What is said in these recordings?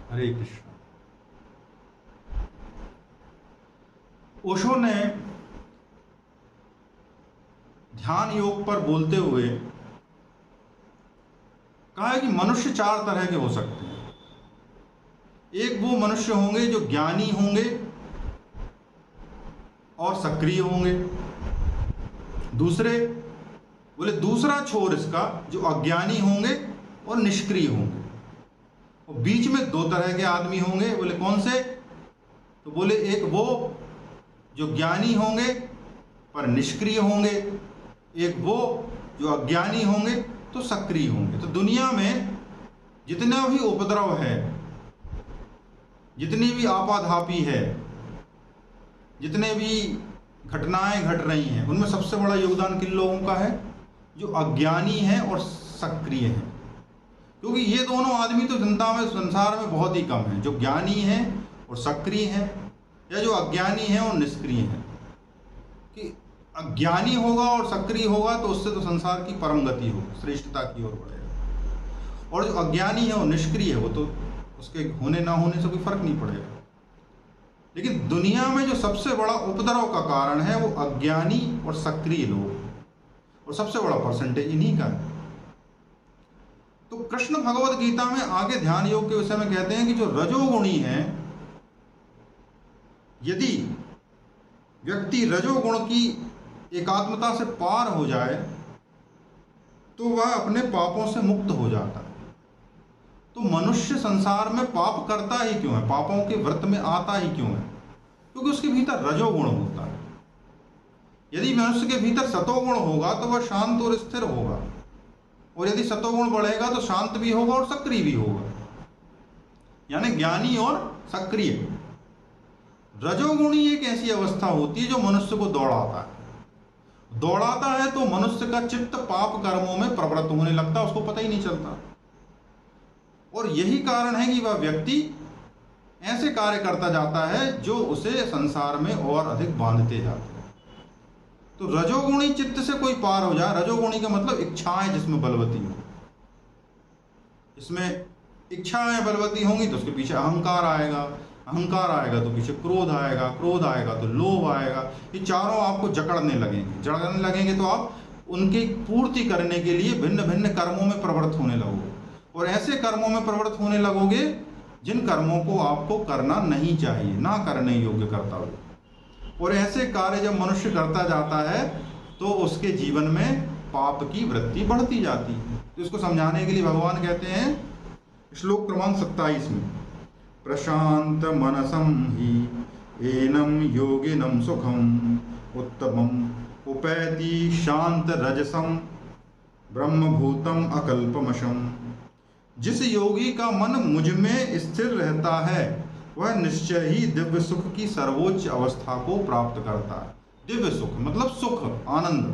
हरे कृष्ण। ओशो ने ध्यान योग पर बोलते हुए कहा है कि मनुष्य चार तरह के हो सकते हैं। एक वो मनुष्य होंगे जो ज्ञानी होंगे और सक्रिय होंगे। दूसरे बोले दूसरा छोर इसका जो अज्ञानी होंगे और निष्क्रिय होंगे। और बीच में दो तरह के आदमी होंगे। बोले कौन से? तो बोले एक वो जो ज्ञानी होंगे पर निष्क्रिय होंगे, एक वो जो अज्ञानी होंगे तो सक्रिय होंगे। तो दुनिया में जितना भी उपद्रव है, जितनी भी आपाधापी है, जितने भी घटनाएं घट रही हैं, उनमें सबसे बड़ा योगदान किन लोगों का है? जो अज्ञानी है और सक्रिय है। क्योंकि ये दोनों आदमी तो जनता में, संसार में बहुत ही कम है, जो ज्ञानी है और सक्रिय है, या जो अज्ञानी है और निष्क्रिय है। कि अज्ञानी होगा और सक्रिय होगा तो उससे तो संसार की परम गति होगी, श्रेष्ठता की ओर बढ़ेगा। और जो अज्ञानी है और निष्क्रिय है वो तो उसके होने ना होने से कोई फर्क नहीं पड़ेगा। लेकिन दुनिया में जो सबसे बड़ा उपद्रव का कारण है वो अज्ञानी और सक्रिय लोग, और सबसे बड़ा परसेंटेज इन्हीं का है। तो कृष्ण भगवद गीता में आगे ध्यान योग के विषय में कहते हैं कि जो रजोगुणी है, यदि व्यक्ति रजोगुण की एकात्मता से पार हो जाए तो वह अपने पापों से मुक्त हो जाता है। तो मनुष्य संसार में पाप करता ही क्यों है, पापों के व्रत में आता ही क्यों है? क्योंकि उसके भीतर रजोगुण होता है। यदि मनुष्य के भीतर सतोगुण होगा तो वह शांत और स्थिर होगा, और यदि सतोगुण बढ़ेगा तो शांत भी होगा और सक्रिय भी होगा, यानी ज्ञानी और सक्रिय। रजोगुणी एक ऐसी अवस्था होती है जो मनुष्य को दौड़ाता है तो मनुष्य का चित्त पाप कर्मों में प्रवृत्त होने लगता है, उसको पता ही नहीं चलता। और यही कारण है कि वह व्यक्ति ऐसे कार्य करता जाता है जो उसे संसार में और अधिक बांधते जाते हैं। तो रजोगुणी चित्त से कोई पार हो जाए, रजोगुणी का मतलब इच्छाएं जिसमें बलवती हो, इसमें इच्छाएं बलवती होंगी तो उसके पीछे अहंकार आएगा, अहंकार आएगा तो पीछे क्रोध आएगा, क्रोध आएगा तो लोभ आएगा। ये चारों आपको जकड़ने लगेंगे तो आप उनकी पूर्ति करने के लिए भिन्न भिन्न कर्मों में प्रवृत्त होने लगोगे, और ऐसे कर्मों में प्रवृत्त होने लगोगे जिन कर्मों को आपको करना नहीं चाहिए, ना करने योग्य कर्तव्य। और ऐसे कार्य जब मनुष्य करता जाता है तो उसके जीवन में पाप की वृत्ति बढ़ती जाती है। तो इसको समझाने के लिए भगवान कहते हैं श्लोक क्रमांक 27 में, प्रशांत मनसम ही एनम योगिनम सुखम उत्तमम उपैति शांत रजसम ब्रह्मभूतम अकल्पमशम। जिस योगी का मन मुझ में स्थिर रहता है वह निश्चय ही दिव्य सुख की सर्वोच्च अवस्था को प्राप्त करता है। दिव्य सुख मतलब सुख, आनंद।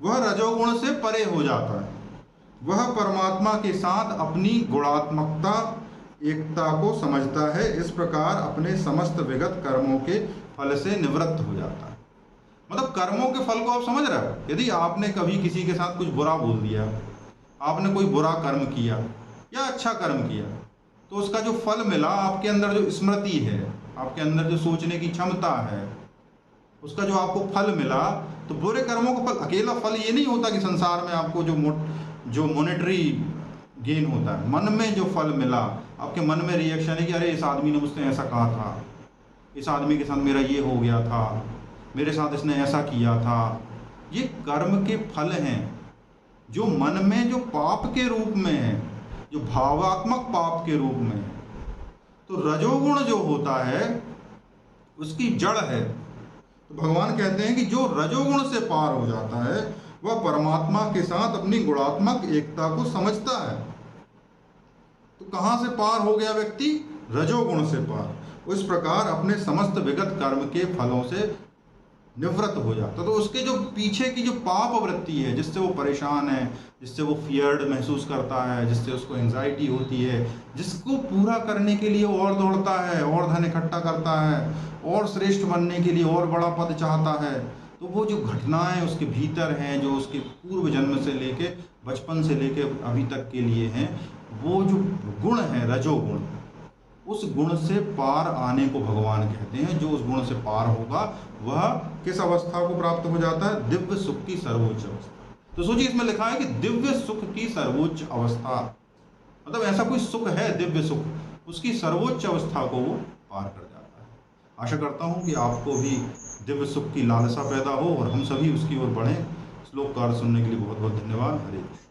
वह रजोगुण से परे हो जाता है, वह परमात्मा के साथ अपनी गुणात्मकता एकता को समझता है। इस प्रकार अपने समस्त विगत कर्मों के फल से निवृत्त हो जाता है। मतलब कर्मों के फल को आप समझ रहे हो। यदि आपने कभी किसी के साथ कुछ बुरा बोल दिया, आपने कोई बुरा कर्म किया या अच्छा कर्म किया, तो उसका जो फल मिला, आपके अंदर जो स्मृति है, आपके अंदर जो सोचने की क्षमता है, उसका जो आपको फल मिला, तो बुरे कर्मों का फल, अकेला फल ये नहीं होता कि संसार में आपको जो मॉनेटरी गेन होता है, मन में जो फल मिला, आपके मन में रिएक्शन है कि अरे इस आदमी ने मुझसे ऐसा कहा था, इस आदमी के साथ मेरा ये हो गया था, मेरे साथ इसने ऐसा किया था। ये कर्म के फल हैं जो मन में जो पाप के रूप में है, जो भावात्मक पाप के रूप में है। तो रजोगुण जो होता है उसकी जड़ है। तो भगवान कहते हैं कि जो रजोगुण से पार हो जाता है वह परमात्मा के साथ अपनी गुणात्मक एकता को समझता है। तो कहाँ से पार हो गया व्यक्ति? रजोगुण से पार। उस प्रकार अपने समस्त विगत कर्म के फलों से निवृत्त हो जाता। तो उसके जो पीछे की जो पाप वृत्ति है, जिससे वो परेशान है, जिससे वो फियर्ड महसूस करता है, जिससे उसको एंजाइटी होती है, जिसको पूरा करने के लिए वो और दौड़ता है, और धन इकट्ठा करता है, और श्रेष्ठ बनने के लिए और बड़ा पद चाहता है, तो वो जो घटनाएं उसके भीतर हैं, जो उसके पूर्व जन्म से लेके, बचपन से लेके अभी तक के लिए हैं, वो जो गुण है रजोगुण, उस गुण से पार आने को भगवान कहते हैं। जो उस गुण से पार होगा वह किस अवस्था को प्राप्त हो जाता है? दिव्य सुख की सर्वोच्च अवस्था। तो सोचिए, इसमें लिखा है कि दिव्य सुख की सर्वोच्च अवस्था, मतलब ऐसा कोई सुख है दिव्य सुख, उसकी सर्वोच्च अवस्था को वो पार कर जाता है। आशा करता हूँ कि आपको भी दिव्य सुख की लालसा पैदा हो और हम सभी उसकी ओर बढ़ें। श्लोक कार्य सुनने के लिए बहुत बहुत धन्यवाद। हरे कृष्ण।